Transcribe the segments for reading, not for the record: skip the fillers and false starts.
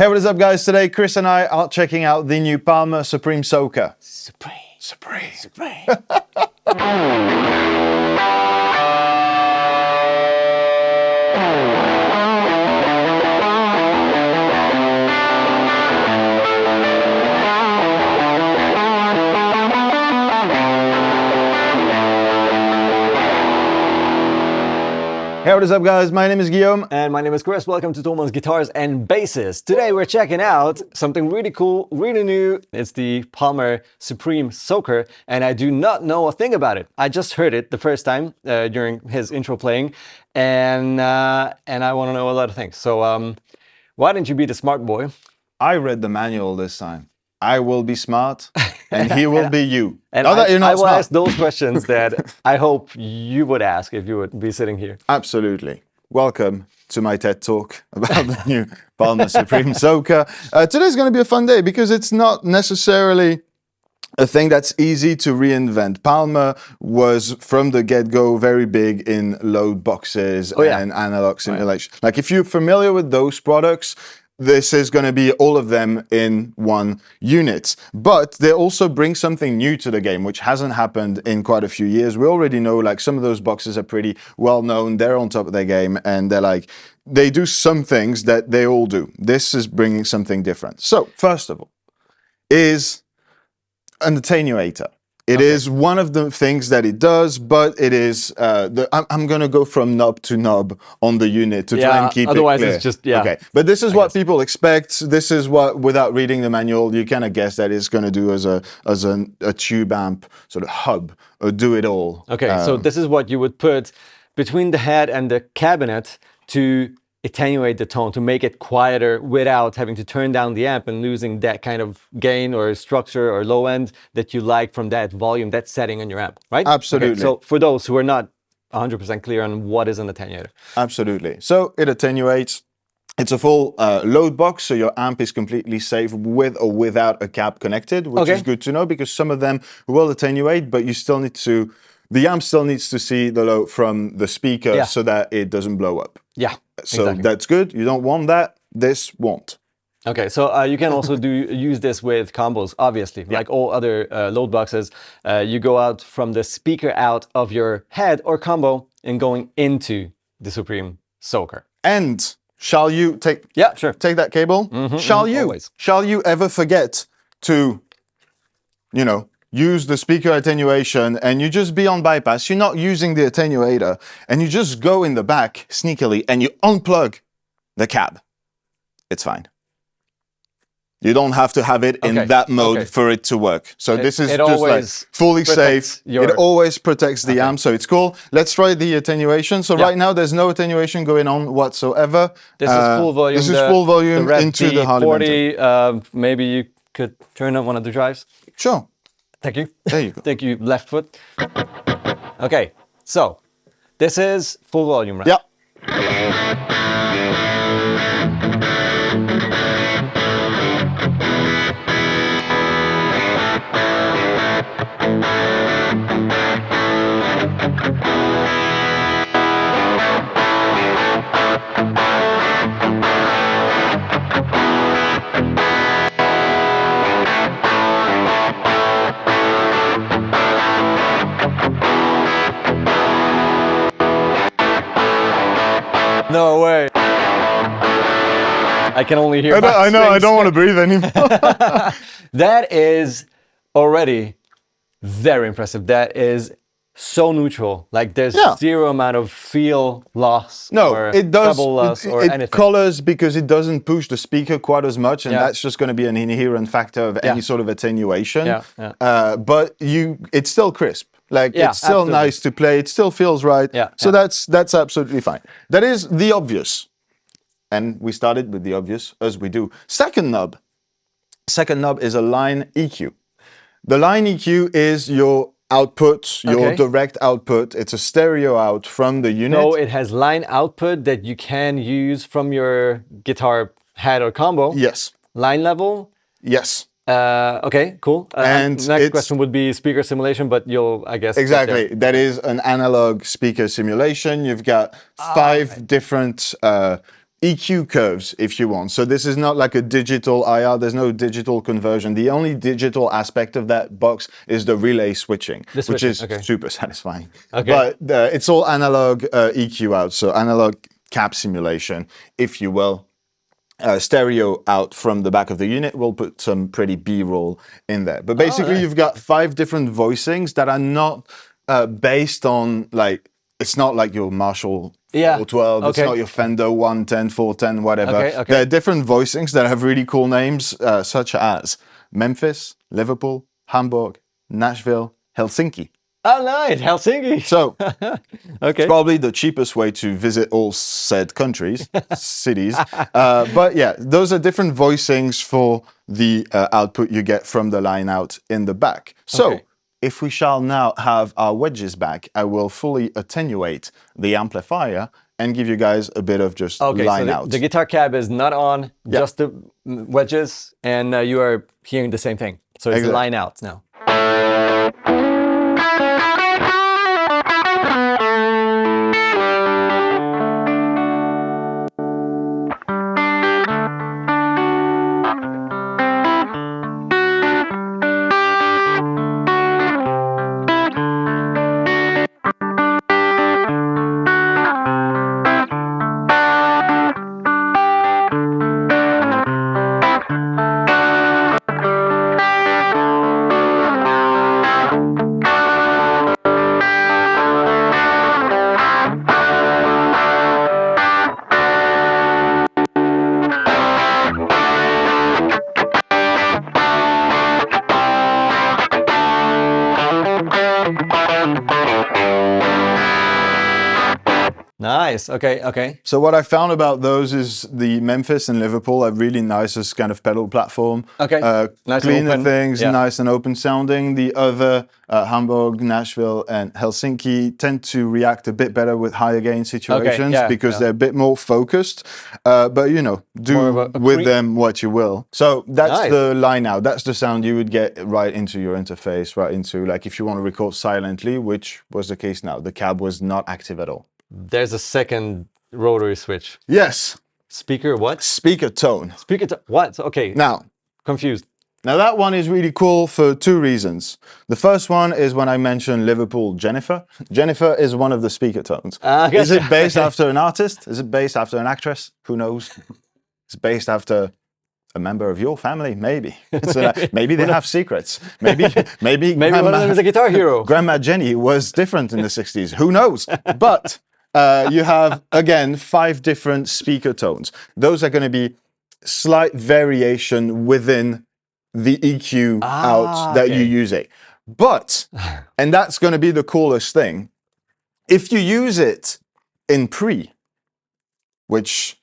Hey, what is up, guys? Today, Chris and I are checking out the new Thomann Supreme Soaker. Supreme. Hey, what is up, guys? My name is Guillaume. And my name is Chris. Welcome to Thomann's Guitars and Basses. Today we're checking out something really cool, really new. It's the Thomann Supreme Soaker, and I do not know a thing about it. I just heard it the first time during his intro playing, and I want to know a lot of things. So why don't you be the smart boy? I read the manual this time. I will be smart, and he will be you. And I will ask those questions that I hope you would ask if you would be sitting here. Absolutely. Welcome to my TED Talk about the new Thomann Supreme Soaker. Today's going to be a fun day because it's not necessarily a thing that's easy to reinvent. Thomann was from the get-go very big in load boxes and analog simulation. Like if you're familiar with those products, this is going to be all of them in one unit. But they also bring something new to the game, which hasn't happened in quite a few years. We already know, like, some of those boxes are pretty well known. They're on top of their game, and they do some things that they all do. This is bringing something different. So, first of all, is an attenuator. It is one of the things that it does, but it is, I'm going to go from knob to knob on the unit to try and keep it clear. Otherwise it's just, Okay, but this is what people expect. This is what, without reading the manual, you kind of guess that it's going to do as a tube amp sort of hub, or do it all. Okay, so this is what you would put between the head and the cabinet to attenuate the tone, to make it quieter without having to turn down the amp and losing that kind of gain or structure or low end that you like from that volume, that setting on your amp, right? Absolutely. Okay, so for those who are not 100% clear on what is an attenuator. Absolutely. So it attenuates. It's a full load box, so your amp is completely safe with or without a cab connected, which is good to know because some of them will attenuate, but you still need to, the amp still needs to see the load from the speaker so that it doesn't blow up. Yeah. So that's good. You don't want that. This won't. Okay, so you can also use this with combos, obviously. Like all other load boxes, you go out from the speaker out of your head or combo and going into the Supreme Soaker. And shall you take take that cable? Shall you ever forget to, you know, use the speaker attenuation and you just be on bypass, you're not using the attenuator, and you just go in the back sneakily and you unplug the cab? It's fine. You don't have to have it in that mode for it to work. So this is just like fully safe. It always protects the amp, so it's cool. Let's try the attenuation. So right now there's no attenuation going on whatsoever. This is full volume. This is full volume into the Harley 40. Maybe you could turn on one of the drives. Sure. Thank you. There you go. Thank you, left foot. Okay, so this is full volume, right? Yeah. No way. I can only hear I know, I don't want to breathe anymore. That is already very impressive. That is so neutral. Like there's zero amount of feel loss or treble loss or anything. It colors because it doesn't push the speaker quite as much, and that's just going to be an inherent factor of any sort of attenuation. But it's still crisp. Like it's still nice to play. It still feels right. So that's absolutely fine. That is the obvious. And we started with the obvious, as we do. Second knob is a line EQ. The line EQ is your output, your direct output. It's a stereo out from the unit. So it has line output that you can use from your guitar head or combo. Yes. Line level. Yes. Okay, cool. And next question would be speaker simulation, but you'll, I guess, exactly. That is an analog speaker simulation. You've got five different EQ curves if you want. So this is not like a digital IR, there's no digital conversion. The only digital aspect of that box is the relay switching, which is super satisfying. Okay. But it's all analog EQ out, so analog cab simulation, if you will. Stereo out from the back of the unit. We'll put some pretty B-roll in there. But basically, nice. You've got 5 different voicings that are not based on, like, it's not like your Marshall 412, it's not your Fender 110, 410, whatever. There are different voicings that have really cool names, such as Memphis, Liverpool, Hamburg, Nashville, Helsinki. Oh, nice, Helsinki. So, it's probably the cheapest way to visit all said countries, cities. But yeah, those are different voicings for the output you get from the line out in the back. So, if we shall now have our wedges back, I will fully attenuate the amplifier and give you guys a bit of just line out. The guitar cab is not on, just the wedges, and you are hearing the same thing. So it's line out now. Nice. Okay. So what I found about those is the Memphis and Liverpool are really nice as kind of pedal platform. Nice cleaner and open. things, nice and open sounding. The other Hamburg, Nashville, and Helsinki tend to react a bit better with higher gain situations because they're a bit more focused. But you know, do with them what you will. So that's the line out. That's the sound you would get right into your interface, right into, like, if you want to record silently, which was the case now. The cab was not active at all. There's a second rotary switch. Yes. Speaker what? Speaker tone. Speaker tone. What? Okay. Now. Confused. Now that one is really cool for 2 reasons. The first one is when I mentioned Liverpool Jennifer. Jennifer is one of the speaker tones. Is it based after an artist? Is it based after an actress? Who knows? It's based after a member of your family, maybe. So maybe they have secrets. Maybe one of them is a guitar hero. Grandma Jenny was different in the 60s. Who knows? But you have, again, 5 different speaker tones. Those are going to be slight variation within the EQ out that you use it. But, and that's going to be the coolest thing, if you use it in pre, which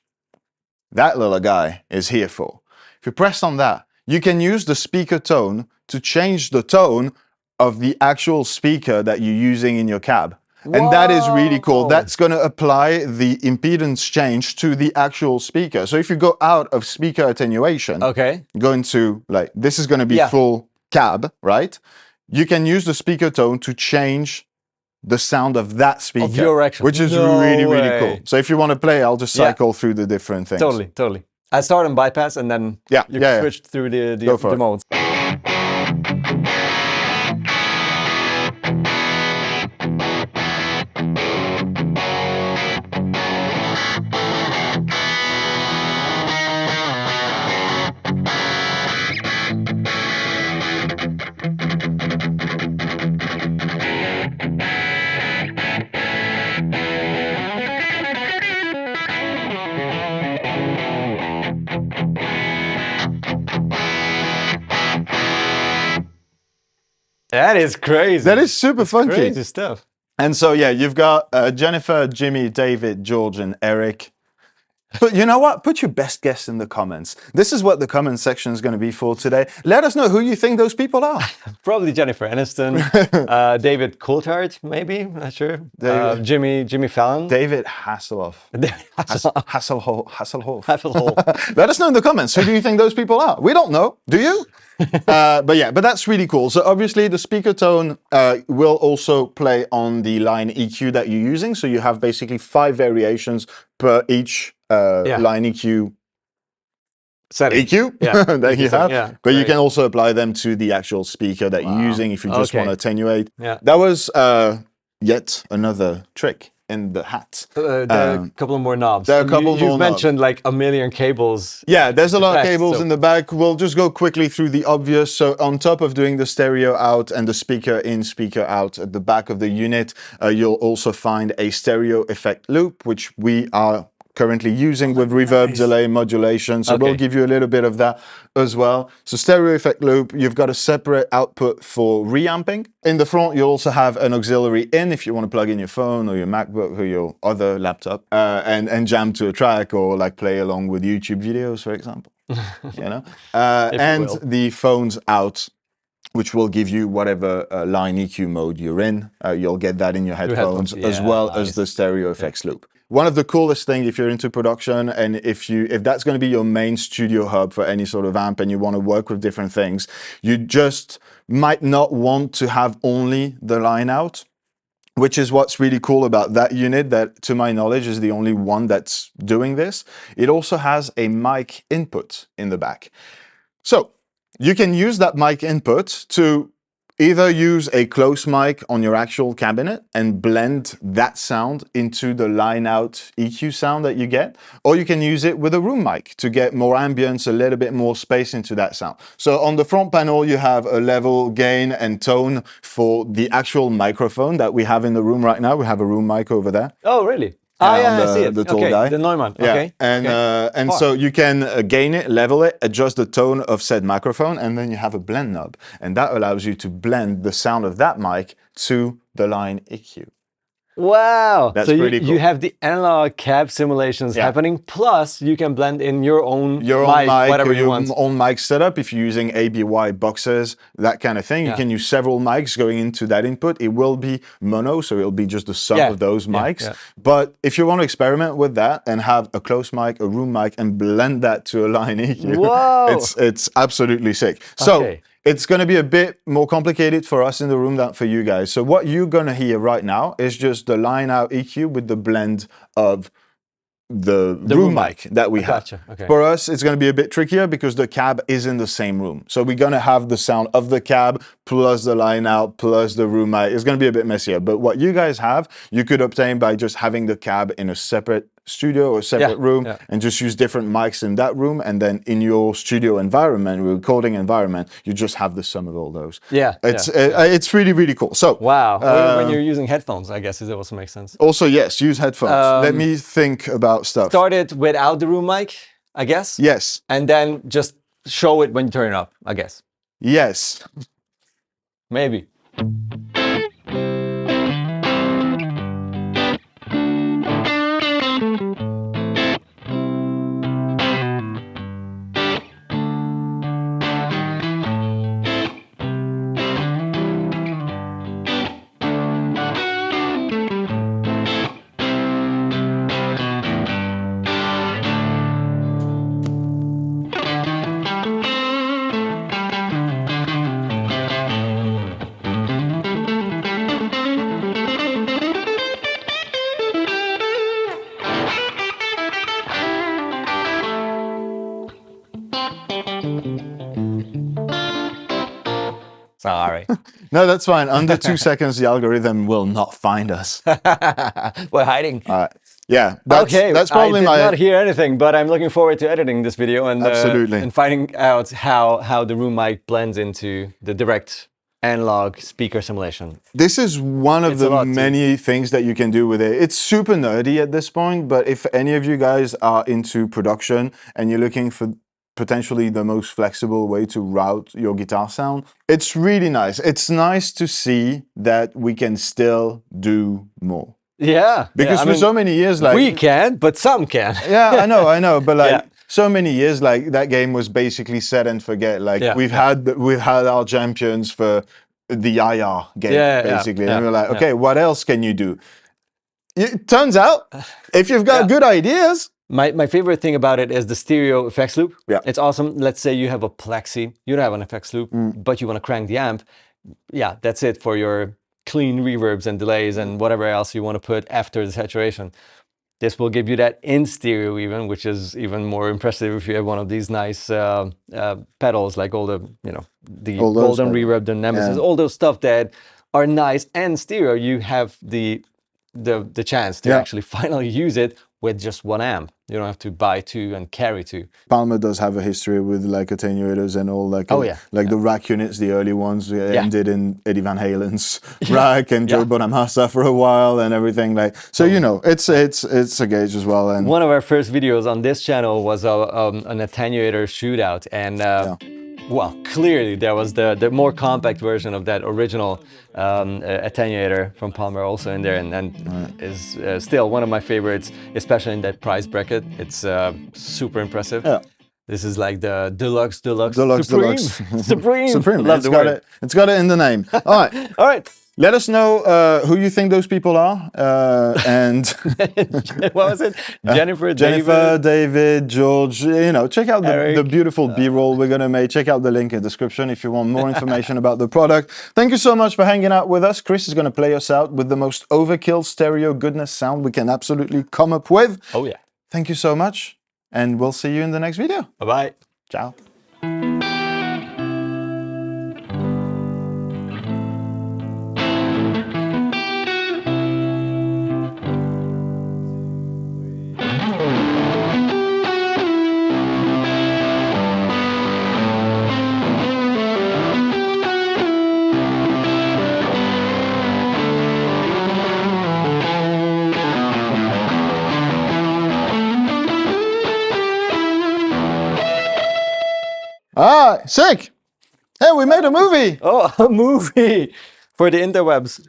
that little guy is here for, if you press on that, you can use the speaker tone to change the tone of the actual speaker that you're using in your cab. And that is really cool. That's going to apply the impedance change to the actual speaker. So if you go out of speaker attenuation, go into, like, this is going to be full cab, right? You can use the speaker tone to change the sound of that speaker, which is really cool. So if you want to play, I'll just cycle through the different things. Totally. I start on bypass and then you switch through the modes. That is crazy. That is super funky. Crazy stuff. And so, yeah, you've got Jennifer, Jimmy, David, George, and Eric. But you know what? Put your best guess in the comments. This is what the comment section is going to be for today. Let us know who you think those people are. Probably Jennifer Aniston, David Coulthard, maybe. Not sure. Jimmy Fallon. David Hasselhoff. Hasselhoff. Hasselhoff. Let us know in the comments. Who do you think those people are? We don't know. Do you? But that's really cool. So obviously the speaker tone will also play on the line EQ that you're using. So you have basically 5 variations per each line EQ Setting. EQ Yeah. that you have, Yeah. but you Right. can also apply them to the actual speaker that you're Wow. using if you just want to Okay. attenuate. Yeah. That was yet another trick in the hat. There are a couple of more knobs. There are a And couple more you've knobs. mentioned like a million cables. Yeah, there's a lot of back, cables so- in the back. We'll just go quickly through the obvious. So on top of doing the stereo out and the speaker in, speaker out at the back of the unit, you'll also find a stereo effect loop, which we are currently using with reverb, delay, modulation. So we'll give you a little bit of that as well. So stereo effect loop, you've got a separate output for reamping. In the front, you also have an auxiliary in if you want to plug in your phone or your MacBook or your other laptop and jam to a track or like play along with YouTube videos, for example. You know, and the phone's out, which will give you whatever line EQ mode you're in. You'll get that in your headphones as well as the stereo effects loop. One of the coolest things if you're into production and if that's going to be your main studio hub for any sort of amp and you want to work with different things, you just might not want to have only the line out, which is what's really cool about that unit that, to my knowledge, is the only one that's doing this. It also has a mic input in the back. So you can use that mic input to either use a close mic on your actual cabinet and blend that sound into the line out EQ sound that you get, or you can use it with a room mic to get more ambience, a little bit more space into that sound. So on the front panel, you have a level, gain, and tone for the actual microphone that we have in the room right now. We have a room mic over there. Oh, really? Yeah, I see it. The tall guy. The Thomann. Yeah. Okay. And so you can gain it, level it, adjust the tone of said microphone, and then you have a blend knob. And that allows you to blend the sound of that mic to the line EQ. Wow. That's so pretty cool. You have the analog cab simulations happening, plus you can blend in your own mic, whatever you want. Your own mic setup. If you're using ABY boxes, that kind of thing, you can use several mics going into that input. It will be mono, so it'll be just the sum of those mics. But if you want to experiment with that and have a close mic, a room mic, and blend that to a line EQ, it's absolutely sick. So it's going to be a bit more complicated for us in the room than for you guys. So what you're going to hear right now is just the line out EQ with the blend of the room mic that we have. For us, it's going to be a bit trickier because the cab is in the same room. So we're going to have the sound of the cab plus the line out plus the room mic. It's going to be a bit messier. But what you guys have, you could obtain by just having the cab in a separate studio or separate room and just use different mics in that room, and then in your studio environment, recording environment, you just have the sum of all those. It's really, really cool. So when you're using headphones, I guess it also makes sense. Also, yes, use headphones. Let me think about stuff. Start it without the room mic, I guess. Yes. And then just show it when you turn it up, I guess. Yes. Maybe. Sorry. No, that's fine. Under 2 seconds, the algorithm will not find us. We're hiding. All right. Yeah. That's probably I did not hear anything, but I'm looking forward to editing this video and and finding out how the room mic blends into the direct analog speaker simulation. This is one of the many things that you can do with it. It's super nerdy at this point, but if any of you guys are into production and you're looking for potentially the most flexible way to route your guitar sound, it's really nice. It's nice to see that we can still do more. Yeah. Because for so many years, like... We can, but some can. Yeah, I know. But like, so many years, like, that game was basically set and forget. Like, we've had our champions for the IR game, basically. And we're like, okay, what else can you do? It turns out, if you've got good ideas... My favorite thing about it is the stereo effects loop. Yeah. It's awesome. Let's say you have a plexi, you don't have an effects loop, but you want to crank the amp. Yeah, that's it for your clean reverbs and delays and whatever else you want to put after the saturation. This will give you that in stereo even, which is even more impressive if you have one of these nice pedals, like all the, you know, the All those Golden pedals. Reverb, the Nemesis, Yeah. all those stuff that are nice and stereo. You have the chance to Yeah. actually finally use it with just one amp. You don't have to buy two and carry two. Palmer does have a history with like attenuators and all, like Oh, yeah. like the rack units, the early ones ended in Eddie Van Halen's rack and Joe Yeah. Bonamassa for a while and everything. Like, so you know, it's a gauge as well. And one of our first videos on this channel was an attenuator shootout, and well, clearly there was the more compact version of that original attenuator from Palmer also in there, and is still one of my favorites, especially in that price bracket. It's super impressive. Yeah. This is like the deluxe Supreme. Deluxe. Supreme. Supreme. Love It's the got word. it. It's got it in the name. All right. All right. Let us know who you think those people are, and What was it? Jennifer, David, George. You know, check out the Eric. beautiful B-roll we're gonna make. Check out the link in the description if you want more information about the product. Thank you so much for hanging out with us. Chris is gonna play us out with the most overkill stereo goodness sound we can absolutely come up with. Oh yeah. Thank you so much, and we'll see you in the next video. Bye bye. Ciao. Ah, sick! Hey, we made a movie! Oh, a movie for the interwebs.